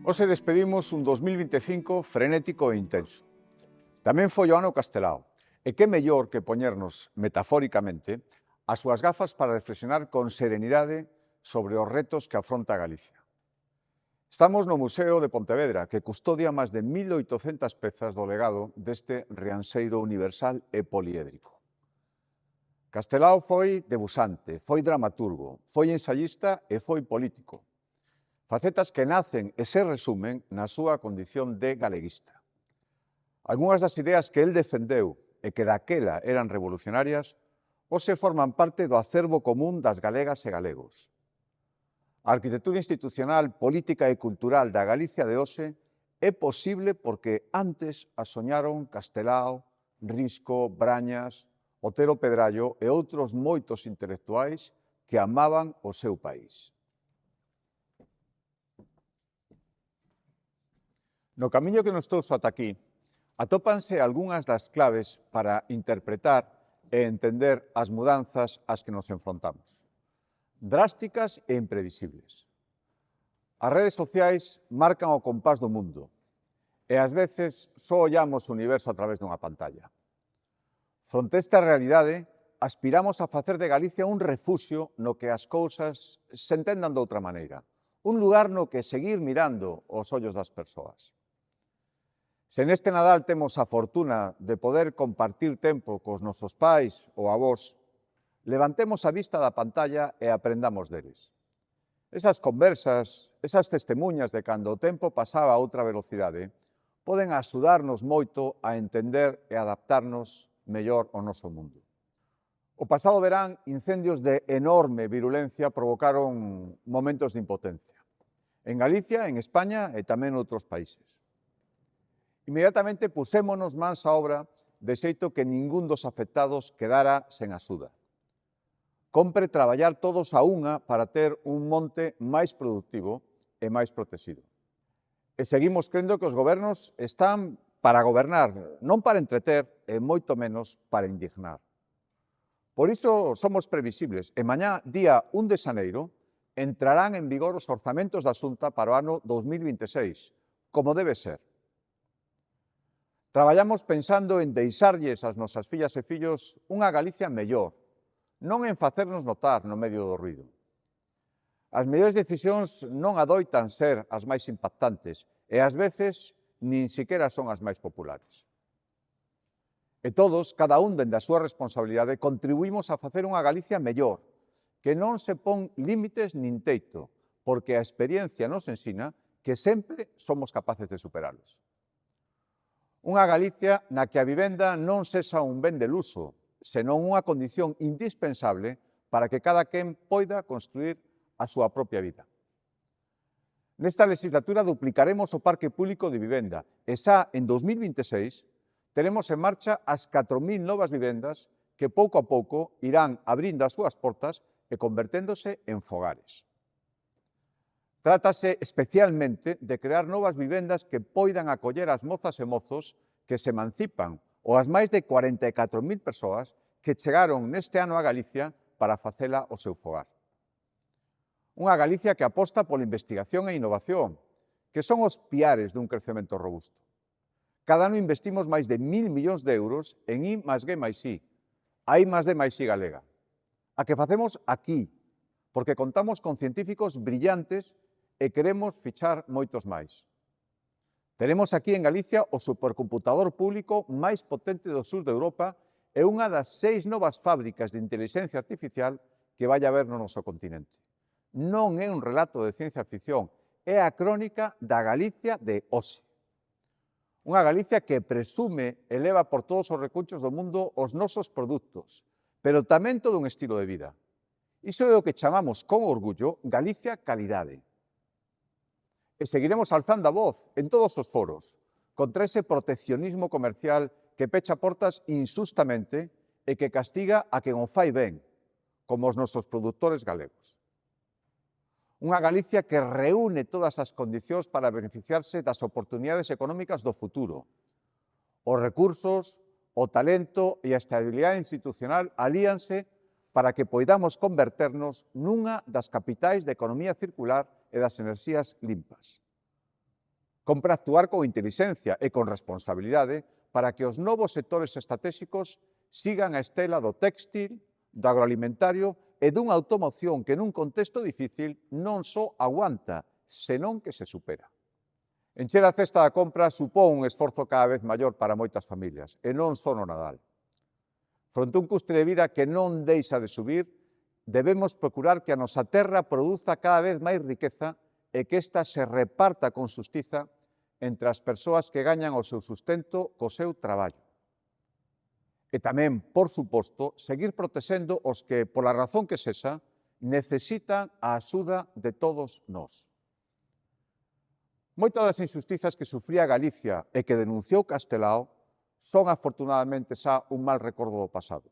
Hoxe despedimos un 2025 frenético e intenso. Tamén foi o ano Castelao, e que mellor que poñernos, metafóricamente, as súas gafas para reflexionar con serenidade sobre os retos que afronta Galicia. Estamos no Museo de Pontevedra, que custodia máis de 1.800 pezas do legado deste rianxeiro universal e poliédrico. Castelao foi debusante, foi dramaturgo, foi ensayista e foi político. Facetas que nacen e se resumen na súa condición de galeguista. Algúnas das ideas que el defendeu e que daquela eran revolucionarias hoxe forman parte do acervo común das galegas e galegos. A arquitectura institucional, política e cultural da Galicia de hoxe é posible porque antes a soñaron Castelao, Risco, Brañas, Otero Pedrallo e outros moitos intelectuais que amaban o seu país. No camiño que nos trouxo ata aquí, atópanse algunhas das claves para interpretar e entender as mudanzas ás que nos enfrontamos. Drásticas e imprevisibles. As redes sociais marcan o compás do mundo e ás veces só ollamos o universo a través dunha pantalla. Fronte esta realidade, aspiramos a facer de Galicia un refuxio no que as cousas se entendan de outra maneira, un lugar no que seguir mirando os ollos das persoas. Se neste Nadal temos a fortuna de poder compartir tempo cos nosos pais ou avós, levantemos a vista da pantalla e aprendamos deles. Esas conversas, esas testemunhas de cando o tempo pasaba a outra velocidade, poden axudarnos moito a entender e adaptarnos mellor ao noso mundo. O pasado verán, incendios de enorme virulencia provocaron momentos de impotencia. En Galicia, en España e tamén noutros países. Inmediatamente pusémonos mans á obra de xeito que ningún dos afectados quedara sen axuda. Compre traballar todos a unha para ter un monte máis productivo e máis protegido. E seguimos crendo que os gobernos están para gobernar, non para entreter e moito menos para indignar. Por iso somos previsibles e mañá, día 1 de xaneiro, entrarán en vigor os orzamentos da Xunta para o ano 2026, como debe ser. Traballamos pensando en deixarlles ás nosas fillas e fillos unha Galicia mellor, non en facernos notar no medio do ruído. As mellores decisións non adoitan ser as máis impactantes e ás veces nin siquiera son as máis populares. E todos, cada un dende a súa responsabilidade, contribuímos a facer unha Galicia mellor, que non se pon límites nin teito, porque a experiencia nos ensina que sempre somos capaces de superalos. Unha Galicia na que a vivenda non sexa un ben de luxo, senón unha condición indispensable para que cada quen poida construir a súa propia vida. Nesta legislatura duplicaremos o parque público de vivenda e xa en 2026 teremos en marcha as 4.000 novas vivendas que pouco a pouco irán abrindo as súas portas e converténdose en fogares. Trátase especialmente de crear novas vivendas que poidan acoller as mozas e mozos que se emancipan ou as máis de 44.000 persoas que chegaron neste ano a Galicia para facela o seu fogar. Unha Galicia que aposta pola investigación e innovación, que son os piares dun crecemento robusto. Cada ano investimos máis de 1.000 millóns de euros en I+G+I, a I+D+I galega, a que facemos aquí, porque contamos con científicos brillantes e queremos fichar moitos máis. Teremos aquí en Galicia o supercomputador público máis potente do sur de Europa e unha das 6 novas fábricas de inteligencia artificial que vai haber no noso continente. Non é un relato de ciencia ficción, é a crónica da Galicia de hoxe. Unha Galicia que presume e leva por todos os recunchos do mundo os nosos produtos, pero tamén todo un estilo de vida. Iso é o que chamamos con orgullo Galicia Calidade. E seguiremos alzando a voz en todos os foros contra ese proteccionismo comercial que pecha portas injustamente e que castiga a quen o fai ben, como os nosos produtores galegos. Unha Galicia que reúne todas as condicións para beneficiarse das oportunidades económicas do futuro. Os recursos, o talento e a estabilidade institucional alíanse para que poidamos converternos nunha das capitais da economía circular e das enerxías limpas. Compre actuar con intelixencia e con responsabilidade para que os novos sectores estratégicos sigan a estela do téxtil, do agroalimentario e dunha automoción que nun contexto difícil non só aguanta, senón que se supera. Encher a cesta da compra supón un esforzo cada vez maior para moitas familias, e non só no Nadal. Fronte a un custe de vida que non deixa de subir, debemos procurar que a nosa terra produza cada vez máis riqueza e que esta se reparta con xustiza entre as persoas que gañan o seu sustento co seu traballo. E tamén, por suposto, seguir protexendo os que, pola razón que sexa, necesitan a axuda de todos nós. Moitas das injustizas que sufría Galicia e que denunciou Castelao son, afortunadamente, xa un mal recordo do pasado.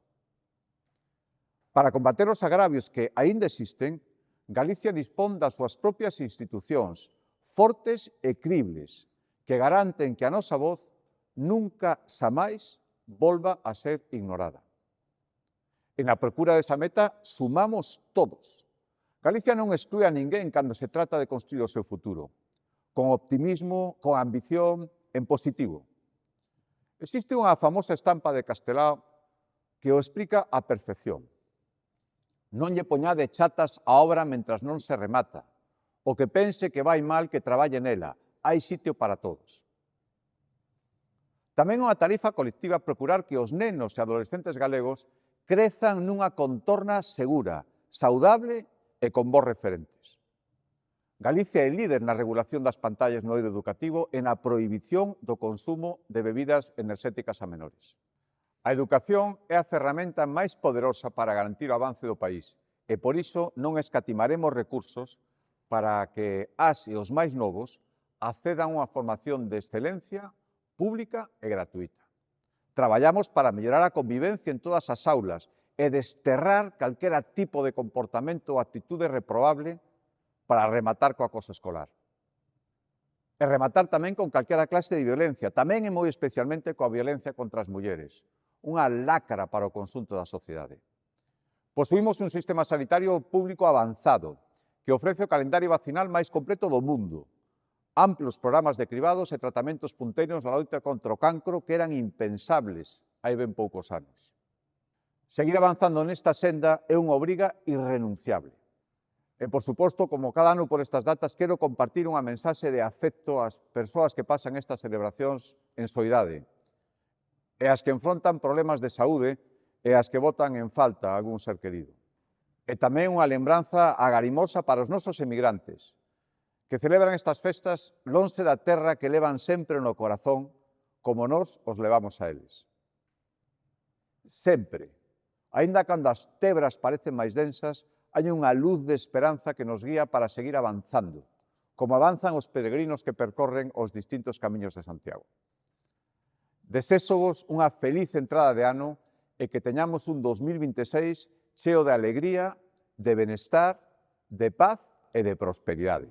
Para combater os agravios que aínda existen, Galicia dispón das súas propias institucións, fortes e cribles, que garanten que a nosa voz nunca xamais volva a ser ignorada. E na procura desa meta sumamos todos. Galicia non exclúe a ninguén cando se trata de construir o seu futuro, con optimismo, con ambición, en positivo. Existe unha famosa estampa de Castelao que o explica á perfección. Non lle poñade chatas a obra mentras non se remata. O que pense que vai mal que traballe nela. Hai sitio para todos. Tamén unha tarifa colectiva procurar que os nenos e adolescentes galegos crezan nunha contorna segura, saudable e con bons referentes. Galicia é líder na regulación das pantallas no eido educativo e na prohibición do consumo de bebidas enerxéticas a menores. A educación é a ferramenta máis poderosa para garantir o avance do país e, por iso, non escatimaremos recursos para que as e os máis novos accedan a unha formación de excelencia pública e gratuita. Traballamos para mellorar a convivencia en todas as aulas e desterrar calquera tipo de comportamento ou actitude reprobable para rematar co acoso escolar. E rematar tamén con calquera clase de violencia, tamén e moi especialmente coa violencia contra as mulleres, unha lacra para o conxunto da sociedade. Posuímos un sistema sanitario público avanzado que ofrece o calendario vacinal máis completo do mundo, amplos programas de cribados e tratamentos punteiros na loita contra o cancro que eran impensables hai ben poucos anos. Seguir avanzando nesta senda é unha obriga irrenunciable. E, por suposto, como cada ano por estas datas, quero compartir unha mensaxe de afecto ás persoas que pasan estas celebracións en soidade, e as que enfrontan problemas de saúde e as que botan en falta algún ser querido. E tamén unha lembranza agarimosa para os nosos emigrantes, que celebran estas festas lonxe da terra que levan sempre no corazón, como nós os levamos a eles. Sempre, aínda cando as tebras parecen máis densas, hai unha luz de esperanza que nos guía para seguir avanzando, como avanzan os peregrinos que percorren os distintos camiños de Santiago. Deséxovos unha feliz entrada de ano e que teñamos un 2026 cheo de alegría, de benestar, de paz e de prosperidade.